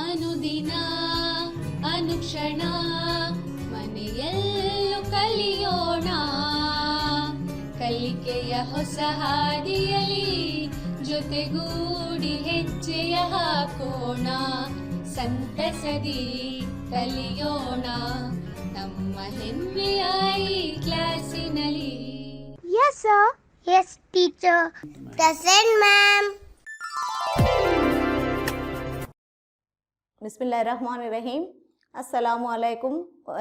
ಅನುದಿನ ಅನುಕ್ಷಣ ಮನೆಯಲ್ಲೂ ಕಲಿಯೋಣ, ಕಲಿಕೆಯ ಹೊಸ ಹಾದಿಯಲಿ ಜೊತೆಗೂಡಿ ಹೆಜ್ಜೆಯ ಹಾಕೋಣ, ಸಂತಸದಿ ಕಲಿಯೋಣ ನಮ್ಮ ಹೆಮ್ಮೆಯ ಈ ಕ್ಲಾಸಿನಲ್ಲಿ. Yes, sir. Yes, teacher. Present, ma'am. बिस्मिल्लाहिर्रहमानिर्रहीम। अस्सलामु अलैकुम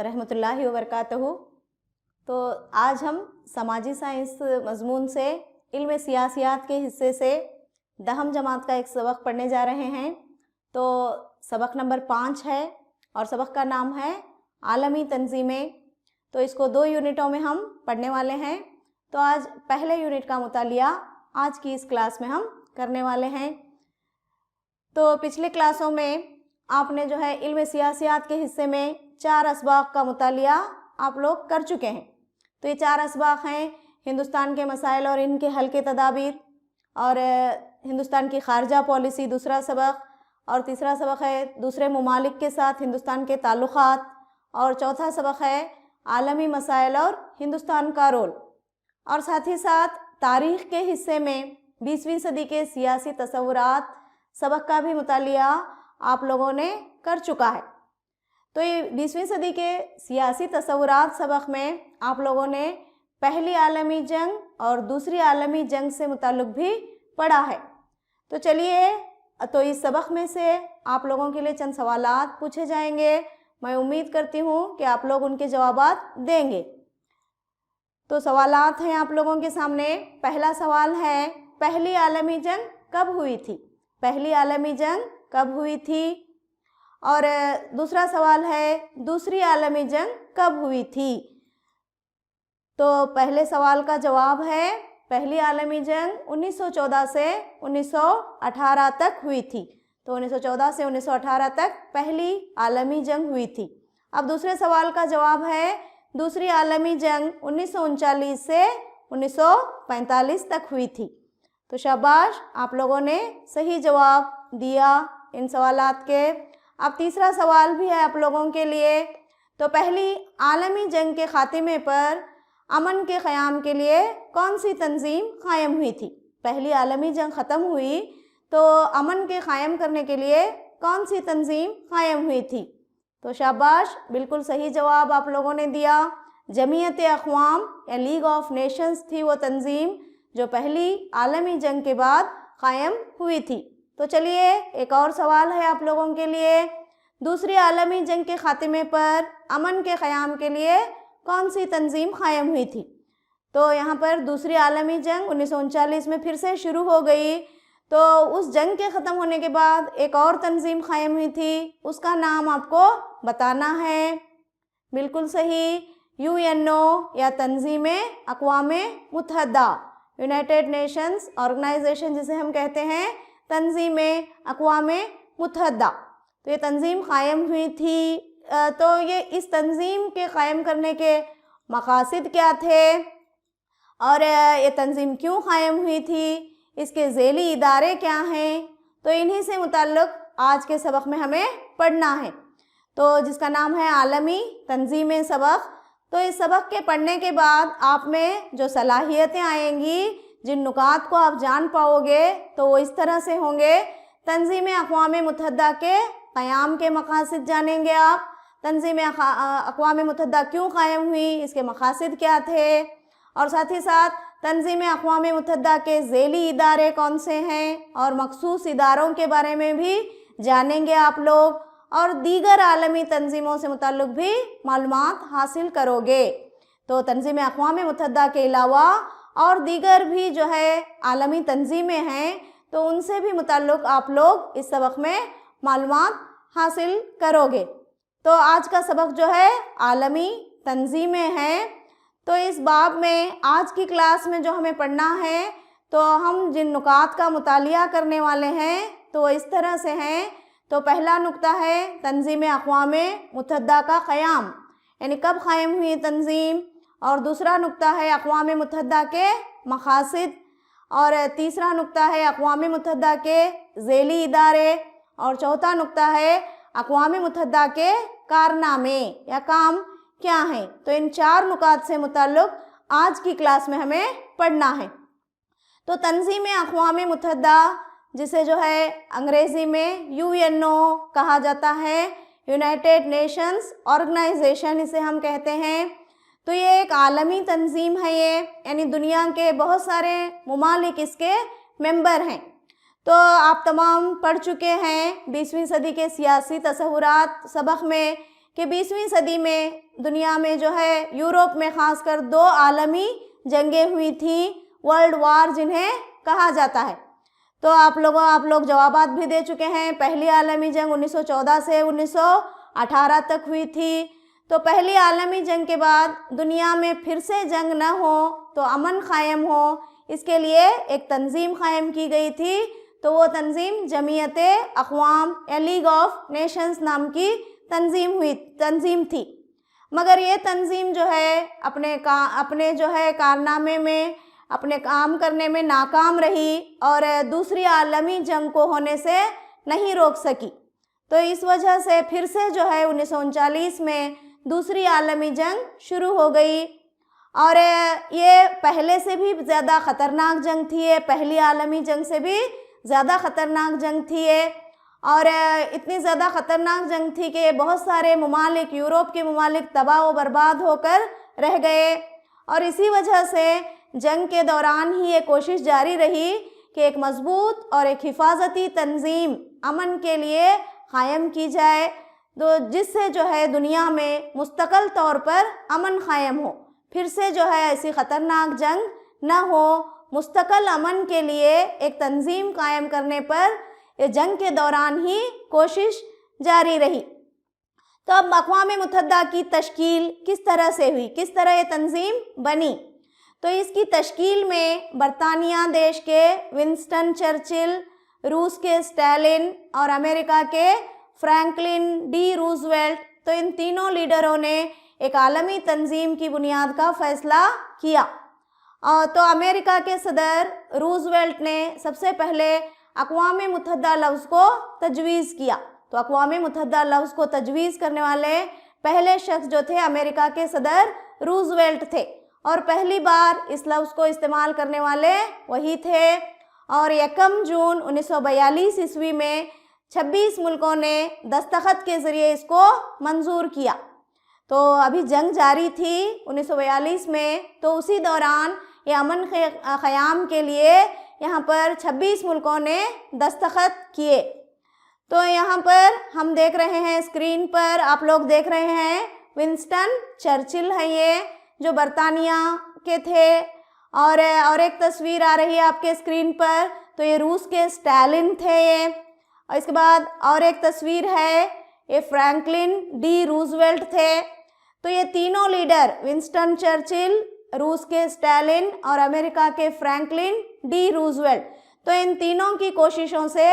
रहमतुल्लाहि व बरकातहू। तो आज हम समाजी साइंस मज़मून से इल्म सियासियात के हिस्से से दहम जमात का एक सबक पढ़ने जा रहे हैं। तो सबक नंबर 5 है और सबक का नाम है आलमी तंजीमें। तो इसको 2 यूनिटों में हम पढ़ने वाले हैं। तो आज पहले यूनिट का मुतालिया आज की इस क्लास में हम करने वाले हैं। तो पिछले क्लासों में आपने जो है इल्म सियासियात के हिस्से में 4 असबाक का मुतालिया आप लोग कर चुके हैं। तो ये 4 असबाक हैं हिंदुस्तान के मसाइल और इनके हल के तदाबीर, और हिंदुस्तान की खारजा पॉलिसी दूसरा सबक, और तीसरा सबक है दूसरे ममालिक के साथ हिंदुस्तान के ताल्लुक़ात, और चौथा सबक है आलमी मसाइल और हिंदुस्तान का रोल। और साथ ही साथ तारीख़ के हिस्से में 20वीं सदी के सियासी तसव्वुरात सबक का भी मुतालिया आप लोगों ने कर चुका है। तो ये 20वीं सदी के सियासी तसव्वुरात सबक में आप लोगों ने पहली आलमी जंग और दूसरी आलमी जंग से मुताल्लिक़ भी पढ़ा है। तो चलिए, तो इस सबक में से आप लोगों के लिए चंद सवालात पूछे जाएंगे। मैं उम्मीद करती हूँ कि आप लोग उनके जवाबात देंगे। तो सवालात हैं आप लोगों के सामने। पहला सवाल है, पहली आलमी जंग कब हुई थी? पहली आलमी जंग कब हुई थी? और दूसरा सवाल है, दूसरी आलमी जंग कब हुई थी? तो पहले सवाल का जवाब है, पहली आलमी जंग 1914 से 1918 तक हुई थी। तो 1914 से 1918 तक पहली आलमी जंग हुई थी। अब दूसरे सवाल का जवाब है, दूसरी आलमी जंग 1939 से 1945 तक हुई थी। तो शाबाश, आप लोगों ने सही जवाब दिया इन सवालात के। अब तीसरा सवाल भी है आप लोगों के लिए। तो पहली आलमी जंग के ख़ात्मे पर अमन के क़याम के लिए कौन सी तंजीम क़ायम हुई थी? पहली आलमी जंग ख़त्म हुई तो अमन के क़ायम करने के लिए कौन सी तंजीम क़ायम हुई थी? तो शाबाश, बिल्कुल सही जवाब आप लोगों ने दिया। जमीयत अक़वाम या लीग ऑफ नेशंस थी वो तंजीम जो पहली आलमी जंग के बाद क़ायम हुई थी। तो चलिए, एक और सवाल है आप लोगों के लिए। दूसरी आलमी जंग के ख़ात्मे पर अमन के क़याम के लिए कौन सी तंजीम क़ायम हुई थी? तो यहाँ पर दूसरी आलमी जंग 1939 में फिर से शुरू हो गई। तो उस जंग के ख़त्म होने के बाद एक और तंजीम क़ायम हुई थी, उसका नाम आपको बताना है। बिल्कुल सही, UNO या तंजीम अक़वाम मुत्तहिदा, यूनाइटेड नेशंस ऑर्गेनाइजेशन जिसे हम कहते हैं, तंजीम अक़वाम मुत्तहिदा। तो ये तंजीम क़ायम हुई थी। तो ये इस तंजीम के क़ायम करने के मक़ासिद क्या थे और ये तंजीम क्यों क़ायम हुई थी, इसके ज़ेली इदारे क्या हैं, तो इन्हीं से मुताल्लिक़ आज के सबक में हमें पढ़ना है। तो जिसका नाम है आलमी तंजीमें सबक। तो इस सबक के पढ़ने के बाद आप में जो सलाहियतें आएंगी, जिन नुकात को आप जान पाओगे, तो वो इस तरह से होंगे। तंजीम अक़वाम मुत्तहिदा के क़याम के मक़ासिद जानेंगे आप। तंजीम अक़वाम मुत्तहिदा क्यों क़ायम हुई, इसके मक़ासिद क्या थे, और साथ ही साथ तंजीम अक़वाम मुत्तहिदा के ज़ेली इदारे कौन से हैं और मख़सूस इदारों के बारे में भी जानेंगे आप लोग, और दीगर आलमी तंजीमों से मुताल्लिक़ भी मालूमात हासिल करोगे। तो तंजीम अक़वाम मुत्तहिदा के अलावा और दीगर भी जो है आलमी तंजीमें हैं, तो उनसे भी मुताल्लिक़ आप लोग इस सबक में मालूमात हासिल करोगे। तो आज का सबक जो है आलमी तंजीमें हैं। तो इस बाब में आज की क्लास में जो हमें पढ़ना है, तो हम जिन नुकात का मुतालिया करने वाले हैं तो इस तरह से हैं। तो पहला नुक्ता है तंजीम अक़वाम मुत्तहिदा का क़याम, यानी कब क़ायम हुई तंजीम, और दूसरा नुक्ता है अक़वाम मुत्तहिदा के मक़ासिद, और तीसरा नुक्ता है अक़वाम मुत्तहिदा के ज़ेली इदारे, और चौथा नुक्ता है अक़वाम मुत्तहिदा के कारनामे या काम क्या हैं। तो इन 4 नुकात से मुताल्लिक़ आज की क्लास में हमें पढ़ना है। तो तंज़ीम अक़वाम मुत्तहिदा, जिसे जो है अंग्रेज़ी में UNO कहा जाता है, यूनाइटेड नेशंस ऑर्गेनाइजेशन इसे हम कहते हैं। तो ये एक आलमी तंज़ीम है ये, यानी दुनिया के बहुत सारे मुमालिक इसके मेंबर हैं। तो आप तमाम पढ़ चुके हैं 20वीं सदी के सियासी तसव्वुरात सबक में कि 20वीं सदी में दुनिया में जो है यूरोप में ख़ासकर 2 आलमी जंगें हुई थी, वर्ल्ड वार जिन्हें कहा जाता है। तो आप लोग जवाबात भी दे चुके हैं। पहली आलमी जंग 1914 से 1918 तक हुई थी। तो पहली आलमी जंग के बाद दुनिया में फिर से जंग न हो तो अमन कायम हो, इसके लिए एक तंज़ीम कायम की गई थी। तो वो तंज़ीम जमीयत अक़वाम या लीग ऑफ नेशंस नाम की तंज़ीम थी। मगर ये तंज़ीम जो है अपने जो है कारनामे में, अपने काम करने में नाकाम रही और दूसरी आलमी जंग को होने से नहीं रोक सकी। तो इस वजह से फिर से जो है 1939 में दूसरी आलमी जंग शुरू हो गई और ये पहले से भी ज़्यादा ख़तरनाक जंग थी। ये पहली आलमी जंग से भी ज़्यादा ख़तरनाक जंग थी ये, और इतनी ज़्यादा ख़तरनाक जंग थी कि बहुत सारे ममालिक, यूरोप के ममालिक तबाह व बर्बाद होकर रह गए। और इसी वजह से जंग के दौरान ही ये कोशिश जारी रही कि एक मज़बूत और एक हिफाजती तंज़ीम अमन के लिए कायम की जाए, तो जिससे जो है दुनिया में मुस्तकिल तौर पर अमन कायम हो, फिर से जो है ऐसी ख़तरनाक जंग न हो। मुस्तकिल अमन के लिए एक तंज़ीम कायम करने पर ये जंग के दौरान ही कोशिश जारी रही। तो अब अक़वाम मुत्तहिदा की तश्कील किस तरह से हुई, किस तरह ये तंज़ीम बनी। तो इसकी तश्कील में बरतानिया देश के विंस्टन चर्चिल, रूस के स्टालिन और अमेरिका के फ्रैंकलिन डी रूज़वेल्ट, तो इन तीनों लीडरों ने एक आलमी तंज़ीम की बुनियाद का फ़ैसला किया। तो अमेरिका के सदर रूज़वेल्ट ने सबसे पहले अक़वाम मुत्तहिदा लफ्ज़ को तजवीज़ किया। तो अक़वाम मुत्तहिदा लफ्ज़ को तजवीज़ करने वाले पहले शख्स जो थे अमेरिका के सदर रूज़वेल्ट थे, और पहली बार इस लफ्ज़ को इस्तेमाल करने वाले वही थे। और 1 जून 1942 ईस्वी में 26 मुल्कों ने दस्तखत के ज़रिए इसको मंजूर किया। तो अभी जंग जारी थी 1942 में, तो उसी दौरान ये अमन क़याम के लिए यहाँ पर 26 मुल्कों ने दस्तखत किए। तो यहाँ पर हम देख रहे हैं स्क्रीन पर, आप लोग देख रहे हैं विंस्टन चर्चिल है ये, जो बरतानिया के थे, और एक तस्वीर आ रही है आपके स्क्रीन पर, तो ये रूस के स्टालिन थे ये। और इसके बाद और एक तस्वीर है, ये फ्रैंकलिन डी रूज़वेल्ट थे। तो ये तीनों लीडर, विंस्टन चर्चिल, रूस के स्टालिन और अमेरिका के फ्रैंकलिन डी रूज़वेल्ट, तो इन तीनों की कोशिशों से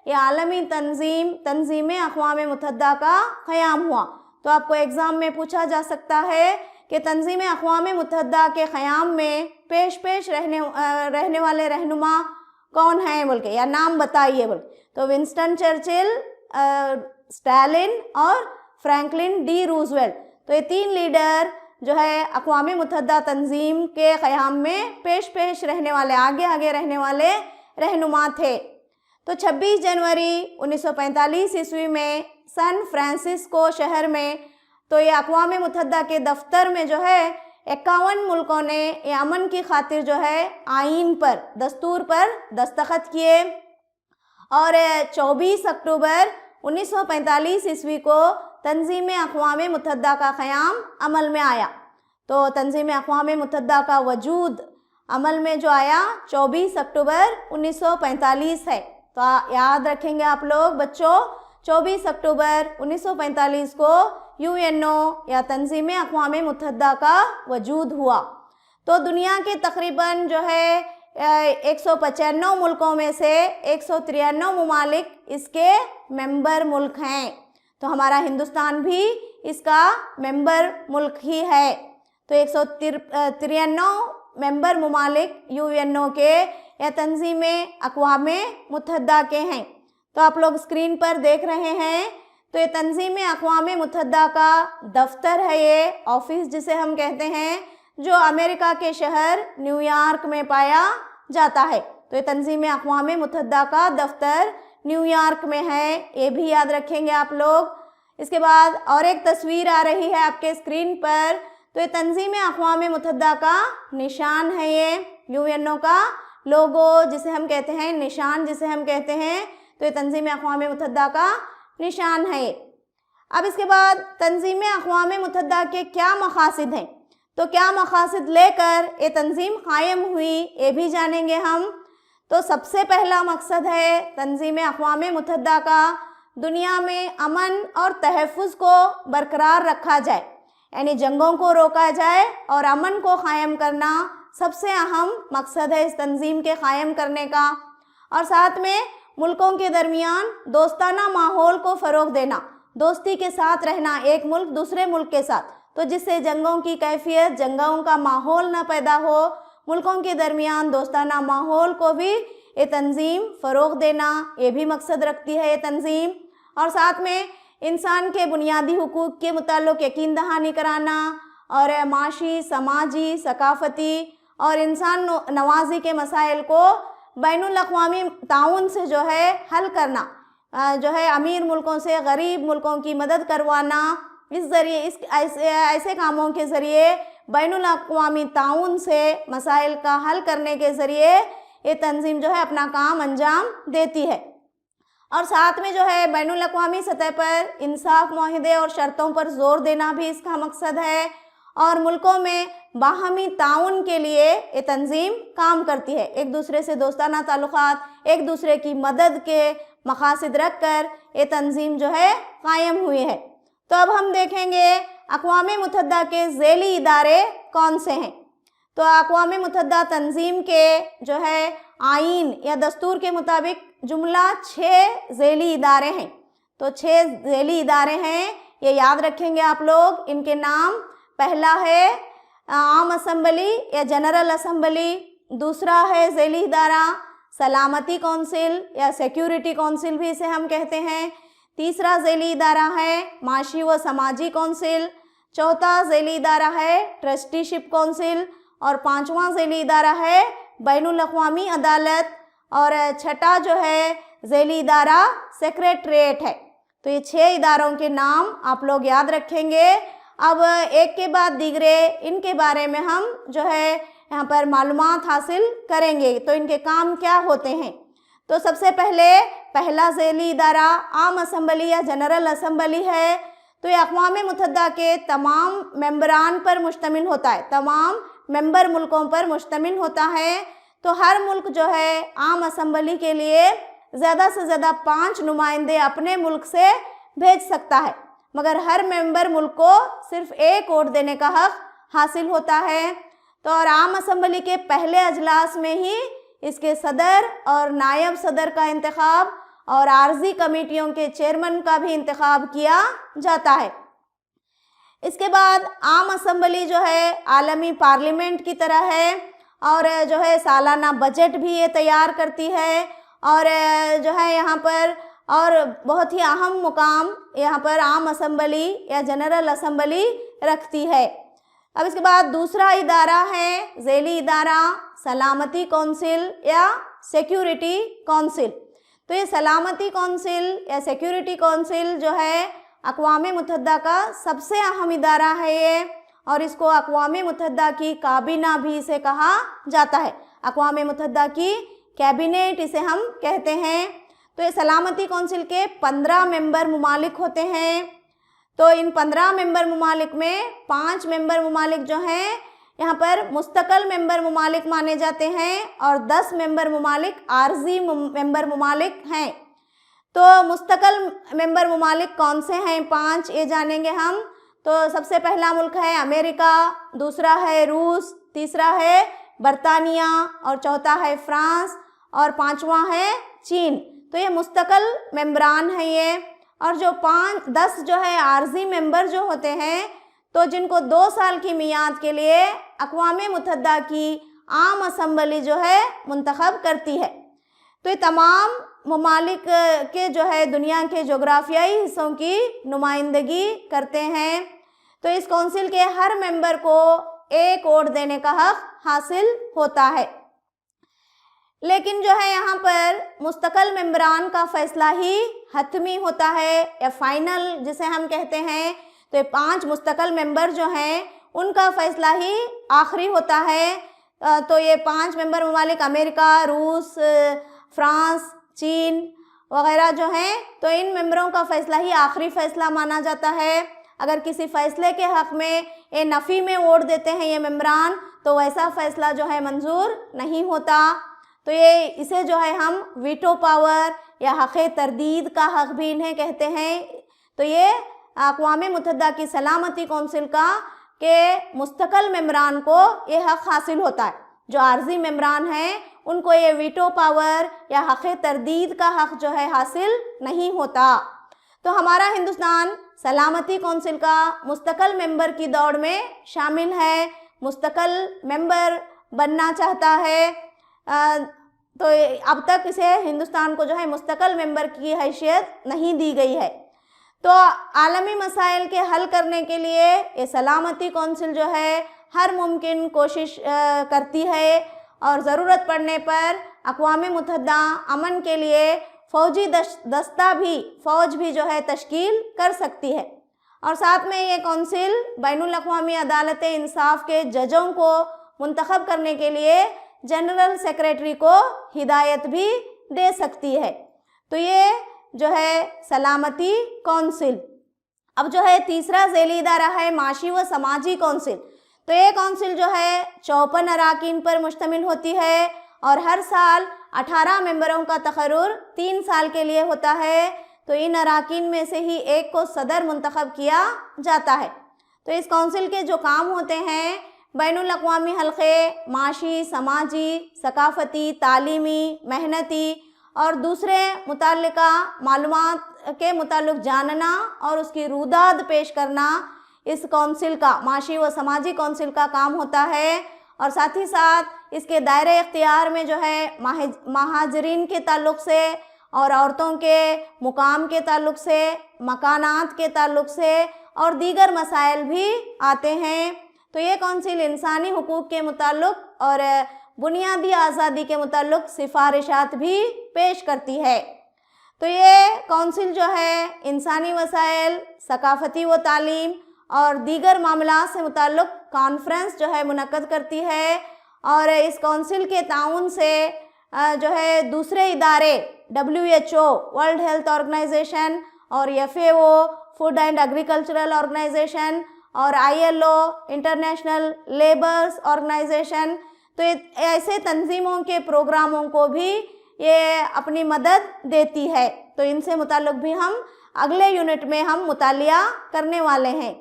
ये आलमी तंज़ीम अक़वाम मुत्तहिदा का क़याम हुआ। तो आपको एग्ज़ाम में पूछा जा सकता है कि तंज़ीम अक़वाम मुत्तहिदा के क़याम में पेश रहने वाले रहनुमा कौन हैं बोल के, या नाम बताइए बोल। तो विंस्टन चर्चिल, स्टालिन और फ्रैंकलिन डी रूज़वेल्ट, तो ये 3 लीडर जो है अक़वाम मुत्तहिदा तंज़ीम के क़याम में पेश रहने वाले, आगे रहने वाले रहनुमा थे। तो 26 जनवरी 1945 ईस्वी में सन फ्रांसिस्को शहर में, तो ये अक़वाम मुत्तहिदा के दफ्तर में जो है 51 मुल्कों ने ये अमन की खातिर जो है आईन पर, दस्तूर पर दस्तखत किए। और 24 अक्टूबर 1945 ईस्वी को तंज़ीम अक़वाम मुत्तहिदा का क़याम अमल में आया। तो तंज़ीम अक़वाम मुत्तहिदा का वजूद अमल में जो आया 24 अक्टूबर 1945 है। तो याद रखेंगे आप लोग बच्चों, 24 अक्टूबर 1945 को UNO या तंज़ीम अक़वाम मुत्तहिदा का वजूद हुआ। तो दुनिया के तकरीबन जो है 195 मुल्कों में से 193 ममालिक इसके मेंबर मुल्क हैं। तो हमारा हिंदुस्तान भी इसका मेंबर मुल्क ही है। तो 193 मेंबर ममालिक UNO के या तंज़ीम अक़वाम मुत्तहिदा के हैं। تو آپ لوگ اسکرین پر دیکھ رہے ہیں، تو یہ تنظیم اقوام متحدہ کا دفتر ہے، یہ آفس جسے ہم کہتے ہیں، جو امریکہ کے شہر نیو یارک میں پایا جاتا ہے۔ تو یہ تنظیم اقوام متحدہ کا دفتر نیو یارک میں ہے، یہ بھی یاد رکھیں گے آپ لوگ۔ اس کے بعد اور ایک تصویر آ رہی ہے آپ کے اسکرین پر، تو یہ تنظیم اقوام متحدہ کا نشان ہے، یہ یو کا لوگو جسے ہم کہتے ہیں، نشان جسے ہم کہتے ہیں، تو یہ تنظیم اقوام متحدہ کا نشان ہے۔ اب اس کے بعد تنظیم اقوام متحدہ کے کیا مقاصد ہیں، تو کیا مقاصد لے کر یہ تنظیم قائم ہوئی، یہ بھی جانیں گے ہم۔ تو سب سے پہلا مقصد ہے تنظیم اقوام متحدہ کا دنیا میں امن اور تحفظ کو برقرار رکھا جائے، یعنی جنگوں کو روکا جائے اور امن کو قائم کرنا سب سے اہم مقصد ہے اس تنظیم کے قائم کرنے کا، اور ساتھ میں ملکوں کے درمیان دوستانہ ماحول کو فروغ دینا، دوستی کے ساتھ رہنا ایک ملک دوسرے ملک کے ساتھ، تو جس سے جنگوں کی کیفیت، جنگوں کا ماحول نہ پیدا ہو، ملکوں کے درمیان دوستانہ ماحول کو بھی یہ تنظیم فروغ دینا، یہ بھی مقصد رکھتی ہے یہ تنظیم، اور ساتھ میں انسان کے بنیادی حقوق کے متعلق یقین دہانی کرانا، اور معاشی، سماجی، ثقافتی اور انسان نوازی کے مسائل کو بین الاقوامی تعاون سے جو ہے حل کرنا، جو ہے امیر ملکوں سے غریب ملکوں کی مدد کروانا، اس ذریعے ایسے کاموں کے ذریعے بین الاقوامی تعاون سے مسائل کا حل کرنے کے ذریعے یہ تنظیم جو ہے اپنا کام انجام دیتی ہے، اور ساتھ میں جو ہے بین الاقوامی سطح پر انصاف، معاہدے اور شرطوں پر زور دینا بھی اس کا مقصد ہے، اور ملکوں میں باہمی تعاون کے لیے یہ تنظیم کام کرتی ہے، ایک دوسرے سے دوستانہ تعلقات، ایک دوسرے کی مدد کے مقاصد رکھ کر یہ تنظیم جو ہے قائم ہوئی ہے۔ تو اب ہم دیکھیں گے اقوام متحدہ کے ذیلی ادارے کون سے ہیں۔ تو اقوام متحدہ تنظیم کے جو ہے آئین یا دستور کے مطابق جملہ 6 ذیلی ادارے ہیں، تو 6 ذیلی ادارے ہیں، یہ یاد رکھیں گے آپ لوگ، ان کے نام: پہلا ہے عام اسمبلی یا جنرل اسمبلی، دوسرا ہے ذیلی ادارہ سلامتی کونسل یا سیکیورٹی کونسل بھی اسے ہم کہتے ہیں، تیسرا ذیلی ادارہ ہے معاشی و سماجی کونسل، چوتھا ذیلی ادارہ ہے ٹرسٹی شپ کونسل، اور پانچواں ذیلی ادارہ ہے بین الاقوامی عدالت، اور چھٹا جو ہے ذیلی ادارہ سیکریٹریٹ ہے۔ تو یہ 6 اداروں کے نام آپ لوگ یاد رکھیں گے۔ اب ایک کے بعد دیگرے ان کے بارے میں ہم جو ہے یہاں پر معلومات حاصل کریں گے، تو ان کے کام کیا ہوتے ہیں۔ تو سب سے پہلا ذیلی ادارہ عام اسمبلی یا جنرل اسمبلی ہے، تو یہ اقوام متحدہ کے تمام ممبران پر مشتمل ہوتا ہے، تمام ممبر ملکوں پر مشتمل ہوتا ہے۔ تو ہر ملک جو ہے عام اسمبلی کے لیے زیادہ سے زیادہ 5 نمائندے اپنے ملک سے بھیج سکتا ہے، مگر ہر ممبر ملک کو صرف 1 ووٹ دینے کا حق حاصل ہوتا ہے۔ تو اور عام اسمبلی کے پہلے اجلاس میں ہی اس کے صدر اور نائب صدر کا انتخاب اور عارضی کمیٹیوں کے چیئرمین کا بھی انتخاب کیا جاتا ہے۔ اس کے بعد عام اسمبلی جو ہے عالمی پارلیمنٹ کی طرح ہے، اور جو ہے سالانہ بجٹ بھی یہ تیار کرتی ہے، اور جو ہے یہاں پر اور بہت ہی اہم مقام یہاں پر عام اسمبلی یا جنرل اسمبلی رکھتی ہے۔ اب اس کے بعد دوسرا ادارہ ہے ذیلی ادارہ سلامتی کونسل یا سیکیورٹی کونسل۔ تو یہ سلامتی کونسل یا سیکیورٹی کونسل جو ہے اقوام متحدہ کا سب سے اہم ادارہ ہے یہ، اور اس کو اقوام متحدہ کی کابینہ بھی اسے کہا جاتا ہے، اقوام متحدہ کی کیبنٹ اسے ہم کہتے ہیں۔ تو یہ سلامتی کونسل کے 15 ممبر ممالک ہوتے ہیں۔ تو ان 15 ممبر ممالک میں 5 ممبر ممالک جو ہیں یہاں پر مستقل ممبر ممالک مانے جاتے ہیں، اور 10 ممبر ممالک عارضی ممبر ممالک ہیں۔ تو مستقل ممبر ممالک کون سے ہیں 5، یہ جانیں گے ہم۔ تو سب سے پہلا ملک ہے امریکہ، دوسرا ہے روس، تیسرا ہے برطانیہ، اور چوتھا ہے فرانس، اور پانچواں ہے چین۔ تو یہ مستقل ممبران ہیں یہ، اور جو 10 جو ہے عارضی ممبر جو ہوتے ہیں، تو جن کو 2 سال کی میعاد کے لیے اقوام متحدہ کی عام اسمبلی جو ہے منتخب کرتی ہے۔ تو یہ تمام ممالک کے جو ہے دنیا کے جغرافیائی حصوں کی نمائندگی کرتے ہیں۔ تو اس کونسل کے ہر ممبر کو ایک ووٹ دینے کا حق حاصل ہوتا ہے، لیکن جو ہے یہاں پر مستقل ممبران کا فیصلہ ہی حتمی ہوتا ہے یا فائنل جسے ہم کہتے ہیں۔ تو یہ 5 مستقل ممبر جو ہیں ان کا فیصلہ ہی آخری ہوتا ہے۔ تو یہ 5 ممبر ممالک امریکہ، روس، فرانس، چین وغیرہ جو ہیں، تو ان ممبروں کا فیصلہ ہی آخری فیصلہ مانا جاتا ہے۔ اگر کسی فیصلے کے حق میں یہ نفی میں ووٹ دیتے ہیں یہ ممبران، تو ویسا فیصلہ جو ہے منظور نہیں ہوتا۔ تو یہ اسے جو ہے ہم ویٹو پاور یا حق تردید کا حق بھی انہیں کہتے ہیں۔ تو یہ اقوام متحدہ کی سلامتی کونسل کا کہ مستقل ممبران کو یہ حق حاصل ہوتا ہے، جو عارضی ممبران ہیں ان کو یہ ویٹو پاور یا حق تردید کا حق جو ہے حاصل نہیں ہوتا۔ تو ہمارا ہندوستان سلامتی کونسل کا مستقل ممبر کی دوڑ میں شامل ہے، مستقل ممبر بننا چاہتا ہے۔ تو اب تک اسے ہندوستان کو جو ہے مستقل ممبر کی حیثیت نہیں دی گئی ہے۔ تو عالمی مسائل کے حل کرنے کے لیے یہ سلامتی کونسل جو ہے ہر ممکن کوشش کرتی ہے، اور ضرورت پڑنے پر اقوام متحدہ امن کے لیے فوجی دستہ بھی فوج بھی جو ہے تشکیل کر سکتی ہے۔ اور ساتھ میں یہ کونسل بین الاقوامی عدالت انصاف کے ججوں کو منتخب کرنے کے لیے جنرل سیکریٹری کو ہدایت بھی دے سکتی ہے۔ تو یہ جو ہے سلامتی کونسل۔ اب جو ہے تیسرا ذیلی ادارہ ہے معاشی و سماجی کونسل۔ تو یہ کونسل جو ہے 54 اراکین پر مشتمل ہوتی ہے، اور ہر سال 18 ممبروں کا تقرر 3 سال کے لیے ہوتا ہے۔ تو ان اراکین میں سے ہی ایک کو صدر منتخب کیا جاتا ہے۔ تو اس کونسل کے جو کام ہوتے ہیں، بین الاقوامی حلقے معاشی، سماجی، ثقافتی، تعلیمی، محنتی اور دوسرے متعلقہ معلومات کے متعلق جاننا اور اس کی روداد پیش کرنا اس کونسل کا، معاشی و سماجی کونسل کا کام ہوتا ہے۔ اور ساتھ ہی ساتھ اس کے دائرۂ اختیار میں جو ہے مہاجرین کے تعلق سے اور عورتوں کے مقام کے تعلق سے، مکانات کے تعلق سے اور دیگر مسائل بھی آتے ہیں۔ تو یہ کونسل انسانی حقوق کے متعلق اور بنیادی آزادی کے متعلق سفارشات بھی پیش کرتی ہے۔ تو یہ کونسل جو ہے انسانی وسائل، ثقافتی و تعلیم اور دیگر معاملات سے متعلق کانفرنس جو ہے منعقد کرتی ہے، اور اس کونسل کے تعاون سے جو ہے دوسرے ادارے WHO ورلڈ ہیلتھ آرگنائزیشن اور FAO food and agricultural organisation اور ILO انٹرنیشنل لیبرز آرگنائزیشن، تو ایسے تنظیموں کے پروگراموں کو بھی یہ اپنی مدد دیتی ہے۔ تو ان سے متعلق بھی ہم اگلے یونٹ میں ہم مطالعہ کرنے والے ہیں۔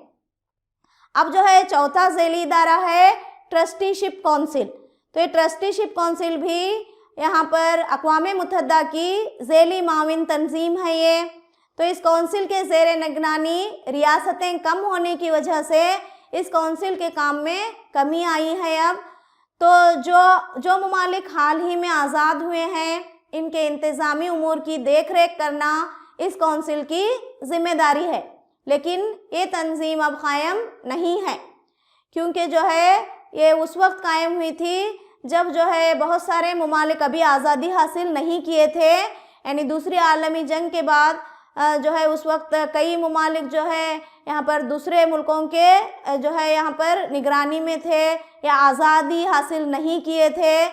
اب جو ہے چوتھا ذیلی ادارہ ہے ٹرسٹی شپ کونسل۔ تو یہ ٹرسٹی شپ کونسل بھی یہاں پر اقوام متحدہ کی ذیلی معاون تنظیم ہے یہ۔ تو اس کونسل کے زیر نگرانی ریاستیں کم ہونے کی وجہ سے اس کونسل کے کام میں کمی آئی ہے اب۔ تو جو ممالک حال ہی میں آزاد ہوئے ہیں، ان کے انتظامی امور کی دیکھ ریکھ کرنا اس کونسل کی ذمہ داری ہے، لیکن یہ تنظیم اب قائم نہیں ہے، کیونکہ جو ہے یہ اس وقت قائم ہوئی تھی جب جو ہے بہت سارے ممالک ابھی آزادی حاصل نہیں کیے تھے، یعنی دوسری عالمی جنگ کے بعد جو ہے اس وقت کئی ممالک جو ہے یہاں پر دوسرے ملکوں کے جو ہے یہاں پر نگرانی میں تھے یا آزادی حاصل نہیں کیے تھے،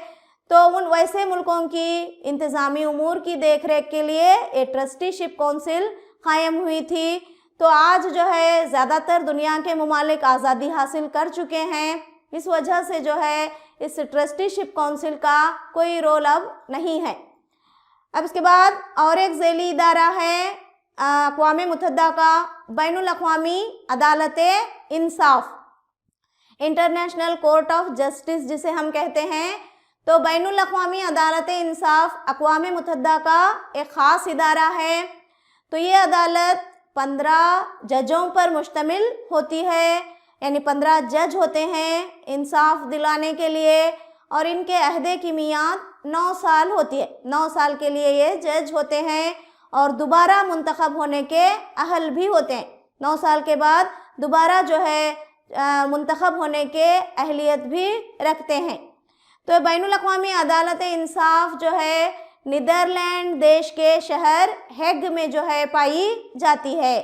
تو ان ویسے ملکوں کی انتظامی امور کی دیکھ ریکھ کے لیے یہ ٹرسٹی شپ کونسل قائم ہوئی تھی۔ تو آج جو ہے زیادہ تر دنیا کے ممالک آزادی حاصل کر چکے ہیں، اس وجہ سے جو ہے اس ٹرسٹی شپ کونسل کا کوئی رول اب نہیں ہے۔ اب اس کے بعد اور ایک ذیلی ادارہ ہے اقوام متحدہ کا بین الاقوامی عدالت انصاف، انٹرنیشنل کورٹ آف جسٹس جسے ہم کہتے ہیں۔ تو بین الاقوامی عدالت انصاف اقوام متحدہ کا ایک خاص ادارہ ہے۔ تو یہ عدالت 15 ججوں پر مشتمل ہوتی ہے، یعنی 15 جج ہوتے ہیں انصاف دلانے کے لیے، اور ان کے عہدے کی میعاد 9 साल होती है, 9 साल के लिए ये जज होते हैं और दोबारा मुंतखब होने के अहल भी होते हैं। 9 साल के बाद दोबारा जो है मुंतखब होने के अहलियत भी रखते हैं। तो बैनुल अक़वामी अदालत इंसाफ जो है नीदरलैंड देश के शहर हेग में जो है पाई जाती है।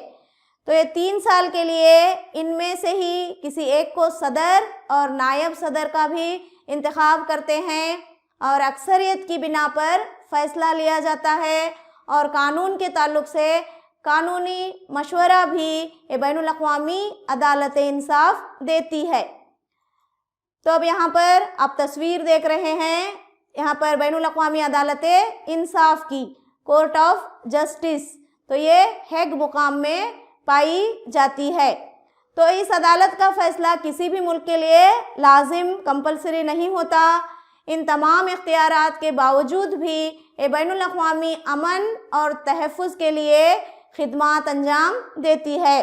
तो ये 3 साल के लिए इनमें से ही किसी एक को सदर और नायब सदर का भी इंतखाब करते हैं और अक्सरियत की बिना पर फैसला लिया जाता है और कानून के ताल्लुक से कानूनी मशवरा भी ये बैनुल अक़वामी अदालत इंसाफ देती है। तो अब यहाँ पर आप तस्वीर देख रहे हैं, यहाँ पर बैनुल अक़वामी अदालत इंसाफ की कोर्ट ऑफ जस्टिस, तो ये हेग मुकाम में पाई जाती है। तो इस अदालत का फ़ैसला किसी भी मुल्क के लिए लाजिम कंपलसरी नहीं होता। इन तमाम इख्तियारात के बावजूद भी ये बैनुल अक़वामी अमन और तहफ़्फ़ुज़ के लिए खिदमात अंजाम देती है।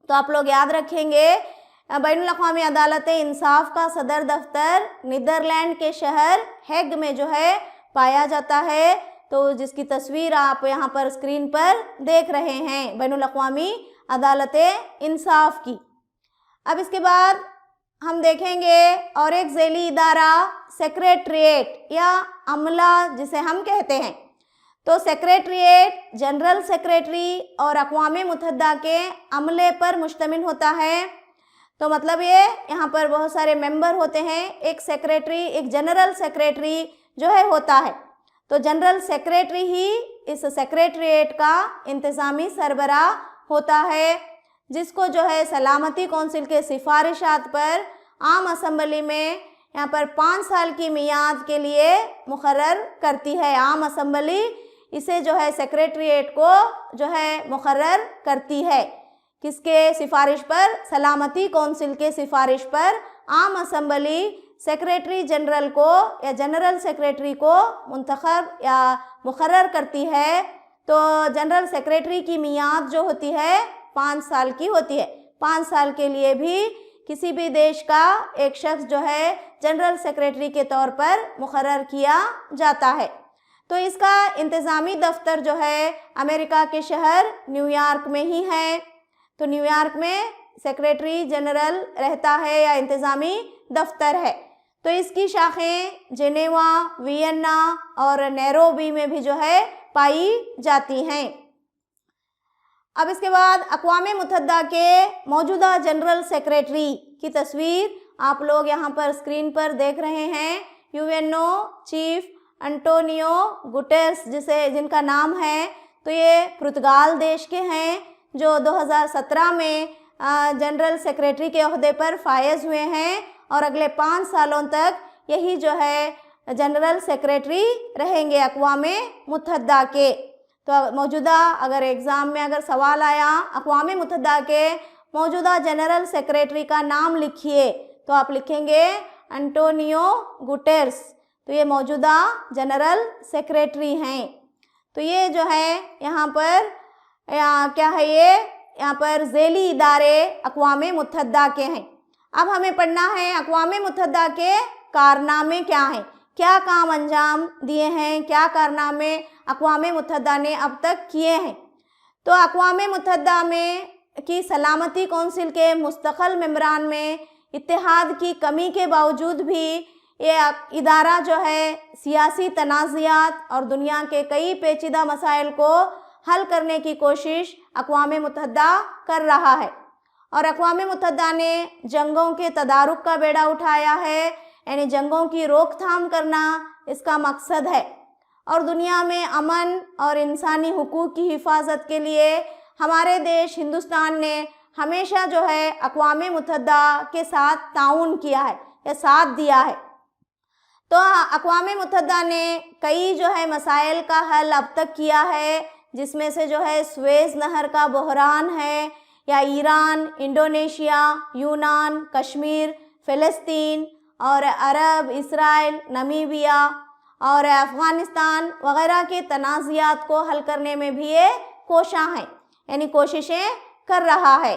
तो आप लोग याद रखेंगे बैनुल अक़वामी अदालत इंसाफ का सदर दफ्तर नीदरलैंड के शहर हेग में जो है पाया जाता है। तो जिसकी तस्वीर आप यहाँ पर स्क्रीन पर देख रहे हैं बैनुल अक़वामी अदालत इंसाफ की। अब इसके बाद हम देखेंगे और एक ज़ैली इदारा सेक्रेटरीट या अमला जिसे हम कहते हैं। तो सेक्रेटरीट जनरल सेक्रेटरी और अक़वाम मुत्तहिदा के अमले पर मुश्तमिल होता है। तो मतलब ये यहाँ पर बहुत सारे मेंबर होते हैं, एक सेक्रेटरी, एक जनरल सेक्रेटरी जो है होता है। तो जनरल सेक्रेटरी ही इस सेक्रेटरीट का इंतज़ामी सरबराह होता है, जिसको जो है सलामती कौंसिल के सिफारिशात पर आम असम्बली में यहाँ पर 5 साल की मियाद के लिए मुकर्रर करती है। आम असम्बली इसे जो है सेक्रेटरीट को जो है मुकर्रर करती है। किसके सिफारिश पर? सलामती कौंसिल के सिफारिश पर आम असम्बली सेक्रेटरी जनरल को या जनरल सेक्रेटरी को मुंतखब या मुकर्रर करती है। तो जनरल सेक्रेटरी की मियाद जो होती है 5 साल की होती है। 5 साल के लिए भी किसी भी देश का एक शख्स जो है जनरल सेक्रेटरी के तौर पर मुकर्रर किया जाता है। तो इसका इंतज़ामी दफ्तर जो है अमेरिका के शहर न्यूयॉर्क में ही है। तो न्यूयॉर्क में सेक्रेटरी जनरल रहता है या इंतज़ामी दफ्तर है। तो इसकी शाखें जेनेवा, वियना और नैरोबी में भी जो है पाई जाती हैं। अब इसके बाद अक़वाम मुत्तहिदा के मौजूदा जनरल सेक्रेटरी की तस्वीर आप लोग यहाँ पर स्क्रीन पर देख रहे हैं। यूएनओ चीफ एंटोनियो गुटेरेस जिनका नाम है, तो ये पुर्तगाल देश के हैं जो 2017 में जनरल सेक्रेटरी के ओहदे पर फायज हुए हैं और अगले 5 सालों तक यही जो है जनरल सेक्रेटरी रहेंगे अक़वाम मुत्तहिदा के। तो मौजूदा अगर एग्ज़ाम में अगर सवाल आया अक़वाम मुत्तहिदा के मौजूदा जनरल सेक्रेटरी का नाम लिखिए, तो आप लिखेंगे एंटोनियो गुटेरेस। तो ये मौजूदा जनरल सेक्रेटरी हैं। तो ये जो है यहाँ पर क्या है, ये यहाँ पर ज़ैली इदारे अक़वाम मुत्तहिदा के हैं। अब हमें पढ़ना है अक़वाम मुत्तहिदा के कारनामे क्या हैं, क्या काम अंजाम दिए हैं, क्या कारनामे अक़वाम मुत्तहिदा ने अब तक किए हैं। तो अक़वाम मुत्तहिदा में की सलामती कौंसिल के मुस्तक़ल मेंबरान में इत्तेहाद की कमी के बावजूद भी ये इदारा जो है सियासी तनाज़ात और दुनिया के कई पेचीदा मसाइल को हल करने की कोशिश अक़वाम मुत्तहिदा कर रहा है। और अक़वाम मुत्तहिदा ने जंगों के तदारुक का बेड़ा उठाया है, यानी जंगों की रोकथाम करना इसका मकसद है। और दुनिया में अमन और इंसानी हुकूक़ की हिफाजत के लिए हमारे देश हिंदुस्तान ने हमेशा जो है अक़वाम मुत्तहिदा के साथ ताउन किया है या साथ दिया है। तो अक़वाम मुत्तहिदा ने कई जो है मसाइल का हल अब तक किया है, जिसमें से जो है सुएज़ नहर का बहरान है या ईरान, इंडोनेशिया, यूनान, कश्मीर, फ़लस्तीन और अरब, इसराइल, नमीबिया और अफ़गानिस्तान वग़ैरह के तनाज़ात को हल करने में भी ये कोशां है, यानी कोशिशें कर रहा है।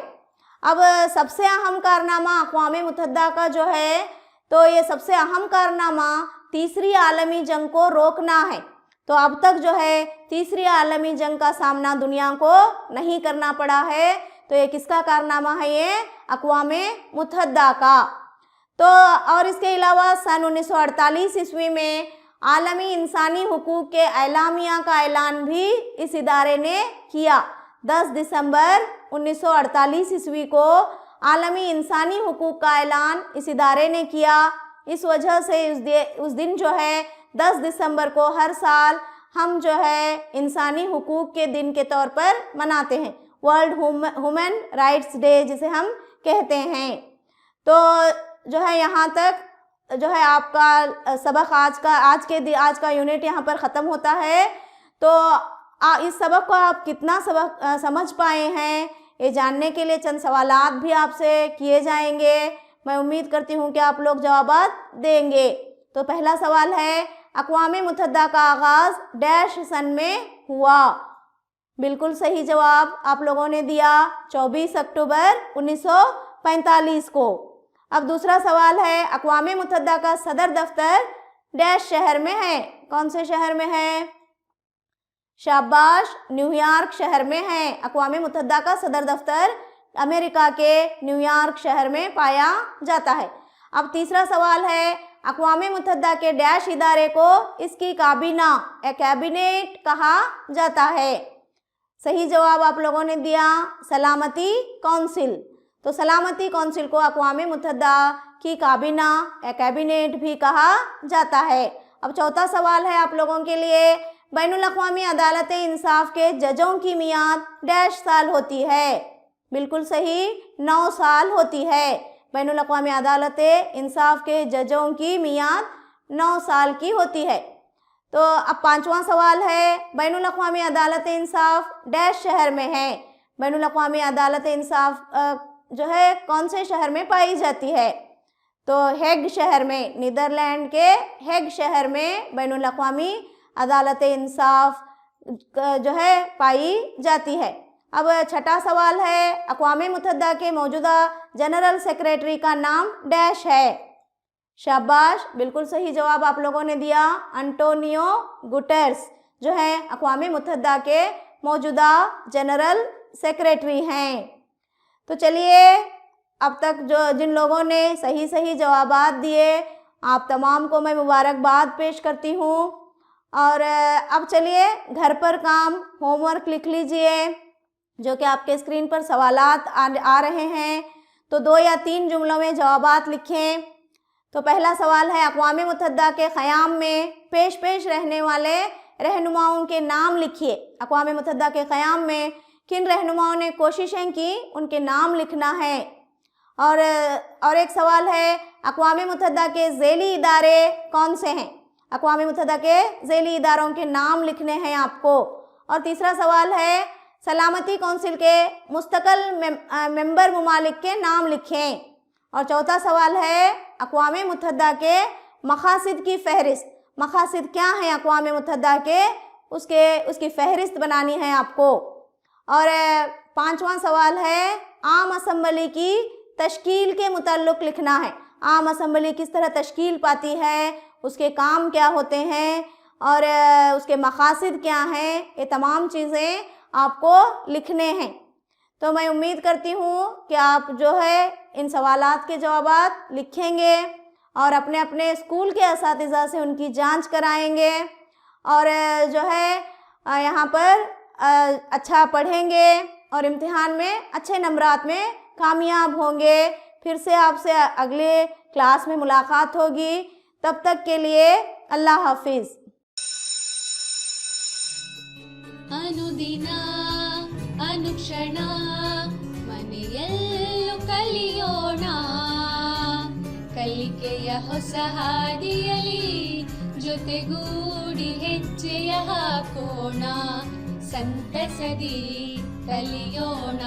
अब सबसे अहम कारनामा अक़वाम मुत्तहिदा का जो है, तो ये सबसे अहम कारनामा तीसरी आलमी जंग को रोकना है। तो अब तक जो है तीसरी आलमी जंग का सामना दुनिया को नहीं करना पड़ा है। तो ये किसका कारनामा है? ये अक़वामे मुत्तहिदा का। तो और इसके अलावा सन 1948 ईस्वी में आलमी इंसानी हुकूक के एलामिया का ऐलान भी इस इदारे ने किया। 10 दिसंबर 1948 ईस्वी को आलमी इंसानी हुकूक का ऐलान इस इदारे ने किया। इस वजह से उस दिन जो है 10 दिसंबर को हर साल हम जो है इंसानी हुकूक के दिन के तौर पर मनाते हैं, वर्ल्ड ह्यूमन राइट्स डे जिसे हम कहते हैं। तो जो है यहाँ तक जो है आपका सबक आज का यूनिट यहाँ पर ख़त्म होता है। तो इस सबक को आप कितना समझ पाए हैं ये जानने के लिए चंद सवालात भी आपसे किए जाएंगे। मैं उम्मीद करती हूँ कि आप लोग जवाबात देंगे। तो पहला सवाल है, अक़वामे मुत्तहिदा का आगाज़ डैश सन में हुआ? बिल्कुल सही जवाब आप लोगों ने दिया, 24 अक्टूबर 1945 को। अब दूसरा सवाल है, अक़वामे मुत्तहिदा का सदर दफ्तर डैश शहर में है? कौन से शहर में है? शाबाश, न्यूयॉर्क शहर में है। अक़वामे मुत्तहिदा का सदर दफ्तर अमेरिका के न्यूयॉर्क शहर में पाया जाता है। अब तीसरा सवाल है, अक़वामे मुत्तहिदा के डैश इदारे को इसकी काबीना या कैबिनेट कहा जाता है? सही जवाब आप लोगों ने दिया, सलामती कौंसिल। तो सलामती कौंसिल को अक़वामे मुत्तहिदा की काबीना या कैबिनेट भी कहा जाता है। अब चौथा सवाल है आप लोगों के लिए, बैनुल अक़वामी अदालत इंसाफ के जजों की मियाद डैश साल होती है? बिल्कुल सही, 9 साल होती है। बैनुल अक़वामी अदालत इंसाफ के जजों की मियाद 9 साल की होती है। तो अब पांचवा सवाल है, बैनुल अक़वामी अदालत इंसाफ डैश शहर में है? बैनुल अक़वामी अदालत इंसाफ जो है कौन से शहर में पाई जाती है? तो हेग शहर में, नीदरलैंड के हेग शहर में बैनुल अक़वामी अदालत इंसाफ जो है पाई जाती है। अब छठा सवाल है, अक़वामे मुत्तहिदा के मौजूदा जनरल सेक्रेटरी का नाम डैश है? शाबाश, बिल्कुल सही जवाब आप लोगों ने दिया, अंटोनियो गुटेरेस जो है अक़वामे मुत्तहिदा के मौजूदा जनरल सेक्रेटरी हैं। तो चलिए अब तक जिन लोगों ने सही जवाबात दिए आप तमाम को मैं मुबारकबाद पेश करती हूँ। और अब चलिए घर पर काम होमवर्क लिख लीजिए जो कि आपके स्क्रीन पर सवालात आ रहे हैं। तो 2 या 3 जुमलों में जवाबात लिखें। तो पहला सवाल है, अक़वामे मुत्तहिदा के क़याम में पेश रहने वाले रहनुमाओं के नाम लिखिए। अक़वामे मुत्तहिदा के क़याम में किन रहनुमाओं ने कोशिशें की उनके नाम लिखना है। और एक सवाल है, अक़वामे मुत्तहिदा के ज़ैली इदारे कौन से हैं? अक़वामे मुत्तहिदा के ज़ैली इदारों के नाम लिखने हैं आपको। और तीसरा सवाल है, सलामती कौंसिल के मुस्तक़ल मेंबर ममालिक के नाम लिखें। और चौथा सवाल है, अक़वामे मुत्तहिदा के मक़ासिद की फ़हरिस्त, मक़ासिद क्या हैं अक़वामे मुत्तहिदा के, उसकी फ़हरिस्त बनानी है आपको। और पांचवा सवाल है, आम असम्बली की तश्कील के मुताल्लिक़ लिखना है। आम असम्बली किस तरह तश्कील पाती है, उसके काम क्या होते हैं और उसके मक़ासिद क्या हैं, ये तमाम चीज़ें आपको लिखने हैं। तो मैं उम्मीद करती हूँ कि आप जो है इन सवालात के जवाबात लिखेंगे और अपने अपने स्कूल के असातिज़ा से उनकी जांच कराएंगे और जो है यहाँ पर अच्छा पढ़ेंगे और इम्तिहान में अच्छे नंबरात में कामयाब होंगे। फिर से आपसे अगले क्लास में मुलाकात होगी, तब तक के लिए अल्लाह हाफिज़। ಅನುದಿನ ಅನುಕ್ಷಣ ಮನೆಯಲ್ಲೂ ಕಲಿಯೋಣ, ಕಲಿಕೆಯ ಹೊಸ ಹಾದಿಯಲಿ ಜೊತೆಗೂಡಿ ಹೆಜ್ಜೆಯ ಹಾಕೋಣ, ಸಂತಸದಿ ಕಲಿಯೋಣ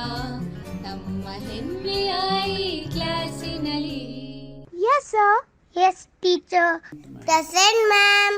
ನಮ್ಮ ಹೆಮ್ಮೆಯ ಈ ಕ್ಲಾಸಿನಲ್ಲಿ. Yes, sir. Yes, teacher. Present, ma'am.